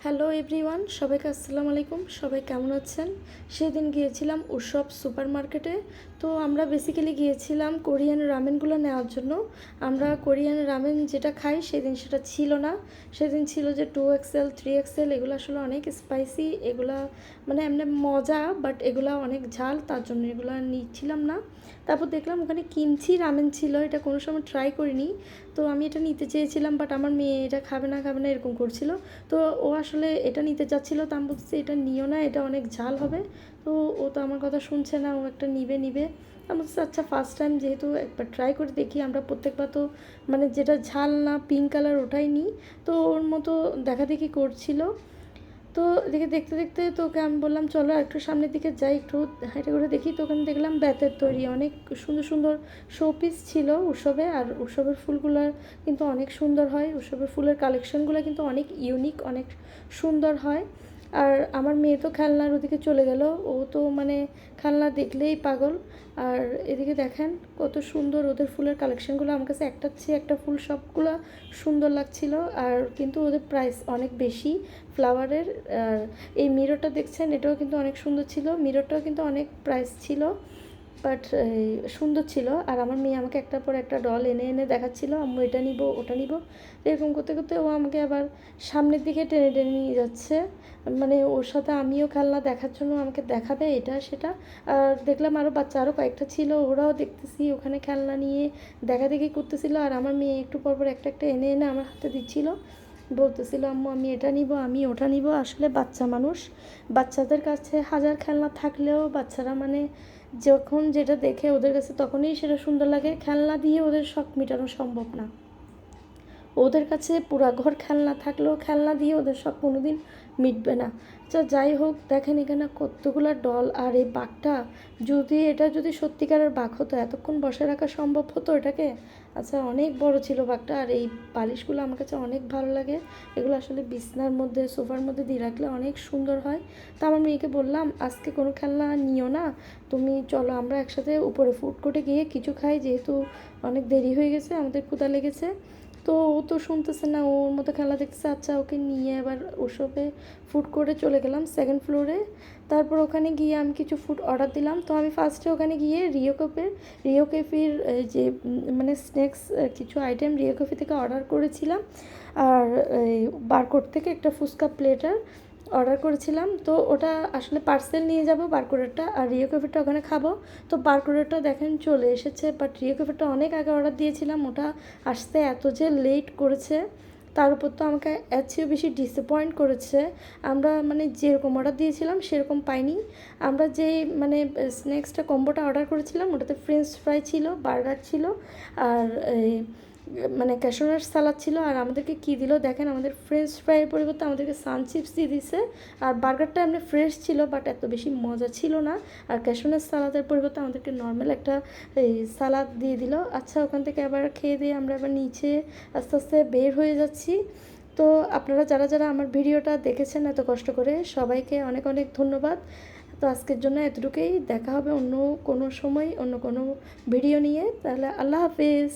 Hello everyone, সবাইকে আসসালামু আলাইকুম। সবাই কেমন আছেন? সেদিন গিয়েছিলাম উৎসব সুপার মার্কেটে। তো আমরা বেসিক্যালি গিয়েছিলাম কোরিয়ান রামেনগুলো নেওয়ার জন্য। আমরা কোরিয়ান রামেন যেটা খাই সেদিন সেটা ছিল না। সেদিন ছিল যে 2XL 3XL, এগুলো আসলে অনেক স্পাইসি, এগুলা মানে এমনি মজা, বাট এগুলা অনেক ঝাল, তার জন্য এগুলো নিচ্ছিলাম না। তারপর দেখলাম ওখানে কিমচি রামেন ছিল, এটা কোনো সময় ট্রাই করিনি। তো আমি এটা নিতে চেয়েছিলাম, বাট আমার মেয়ে এটা খাবে না এরকম করছিল। তো ও আসলে এটা নিতে চাচ্ছিলো, তো আমি বলছি এটা নিও না, এটা অনেক ঝাল হবে। তো ও তো আমার কথা শুনছে না, ও একটা নিবে। আমি বলছি আচ্ছা ফার্স্ট টাইম যেহেতু একবার ট্রাই করে দেখি। আমরা প্রত্যেকবার তো মানে যেটা ঝাল না পিঙ্ক কালার ওটাই নিই। তো ওর মতো দেখাদেখি করছিল। তো এদিকে দেখতে দেখতে তোকে আমি বললাম চলো একটু সামনের দিকে যাই, একটু হেঁটে করে দেখি। তো ওখানে দেখলাম বেতের তৈরি অনেক সুন্দর সুন্দর শোপিস ছিল উৎসবে। আর উৎসবের ফুলগুলো কিন্তু অনেক সুন্দর হয়, উৎসবের ফুলের কালেকশনগুলো কিন্তু অনেক ইউনিক, অনেক সুন্দর হয়। আর আমার মেয়ে তো খেলনার ওদিকে চলে গেল, ও তো মানে খেলনা দেখলেই পাগল। আর এদিকে দেখেন কত সুন্দর ওদের ফুলের কালেকশনগুলো, আমার কাছে একটার চেয়ে একটা ফুল সবগুলো সুন্দর লাগছিল। আর কিন্তু ওদের প্রাইস অনেক বেশি ফ্লাওয়ারের। আর এই মিররটা দেখছেন, এটাও কিন্তু অনেক সুন্দর ছিল, মিররটাও কিন্তু অনেক প্রাইস ছিল, বাট সুন্দর ছিল। আর আমার মেয়ে আমাকে একটার পর একটা ডল এনে এনে দেখাচ্ছিল, আম্মু এটা নিব ওটা নিব, এরকম করতে করতে ও আমাকে আবার সামনের দিকে টেনে টেনে নিয়ে যাচ্ছে। মানে ওর সাথে আমিও খেলনা দেখার জন্য আমাকে দেখাবে এটা সেটা। আর দেখলাম আরও বাচ্চা আরও কয়েকটা ছিল, ওরাও দেখতেছি ওখানে খেলনা নিয়ে দেখাদেখি করতেছিল। আর আমার মেয়ে একটু পরপর একটা একটা এনে এনে আমার হাতে দিচ্ছিল, বলতেছিল আম্মু আমি এটা নিব আমি ওটা নিব। আসলে বাচ্চা মানুষ, বাচ্চাদের কাছে হাজার খেলনা থাকলেও বাচ্চারা মানে যখন যেটা দেখে ওদের কাছে তখনই সেটা সুন্দর লাগে। খেলনা দিয়ে ওদের শখ মেটানো সম্ভব না, ওদের কাছে পুরা ঘর খেলনা থাকলেও খেলনা দিয়ে ওদের শখ কোনোদিন মিটবে না। আচ্ছা যাই হোক, দেখেন এখানে কতগুলো ডল। আর এই বাঘটা, যদি সত্যিকারের বাঘ হতো এতক্ষণ বসে রাখা সম্ভব হতো এটাকে? আচ্ছা অনেক বড় ছিল বাঘটা। আর এই বালিশগুলো আমার কাছে অনেক ভালো লাগে, এগুলো আসলে বিছনার মধ্যে সোফার মধ্যে দিয়ে রাখলে অনেক সুন্দর হয়। তা আমার মেয়েকে বললাম আজকে কোনো খেলনা নিও না, তুমি চলো আমরা একসাথে উপরে ফুড কোর্টে গিয়ে কিছু খাই, যেহেতু অনেক দেরি হয়ে গেছে, আমাদের ক্ষুধা লেগেছে। তো ও তো শুনতেছে না, ওর মতো খেলা দেখতেছে। আচ্ছা ওকে নিয়ে আবার ওসবে ফুড কোর্টে চলে গেলাম সেকেন্ড ফ্লোরে। তারপর ওখানে গিয়ে আমি কিছু ফুড অর্ডার দিলাম। তো আমি ফার্স্টে ওখানে গিয়ে রিও ক্যাফের যে মানে স্ন্যাক্স কিছু আইটেম রিও ক্যাফে থেকে অর্ডার করেছিলাম। আর বারকোড থেকে একটা ফুচকা প্লেটার অর্ডার করেছিলাম। তো ওটা আসলে পার্সেল নিয়ে যাব বারকোডেরটা, আর রিও ক্যাফেরটা ওখানে খাবো। তো বারকোডেরটা দেখেন চলে এসেছে, বাট রিও ক্যাফেরটা অনেক আগে অর্ডার দিয়েছিলাম, ওটা আসতে এত যে লেট করেছে। তার উপর তো আমাকে এর চেয়েও বেশি ডিসঅ্যাপয়েন্ট করেছে। আমরা মানে যেরকম অর্ডার দিয়েছিলাম সেরকম পাইনি। আমরা যেই মানে স্ন্যাক্সটা কম্বোটা অর্ডার করেছিলাম ওটাতে ফ্রেঞ্চ ফ্রাই ছিল, বার্গার ছিল, আর মানে ক্যাশনার সালাদ ছিল। আর আমাদেরকে কী দিল দেখেন, আমাদের ফ্রেঞ্চ ফ্রাইয়ের পরিবর্তে আমাদেরকে সান চিপস দিয়ে দিছে। আর বার্গারটা এমনি ফ্রেশ ছিল, বাট এত বেশি মজা ছিল না। আর ক্যাশনার সালাদের পরিবর্তে আমাদেরকে নর্মাল একটা এই সালাদ দিয়ে দিল। আচ্ছা ওখান থেকে আবার খেয়ে দিয়ে আমরা আবার নিচে আস্তে আস্তে বের হয়ে যাচ্ছি। তো আপনারা যারা যারা আমার ভিডিওটা দেখেছেন এত কষ্ট করে, সবাইকে অনেক অনেক ধন্যবাদ। তো আজকের জন্য এতটুকুই, দেখা হবে অন্য কোনো সময় অন্য কোনো ভিডিও নিয়ে। তাহলে আল্লাহ হাফেজ।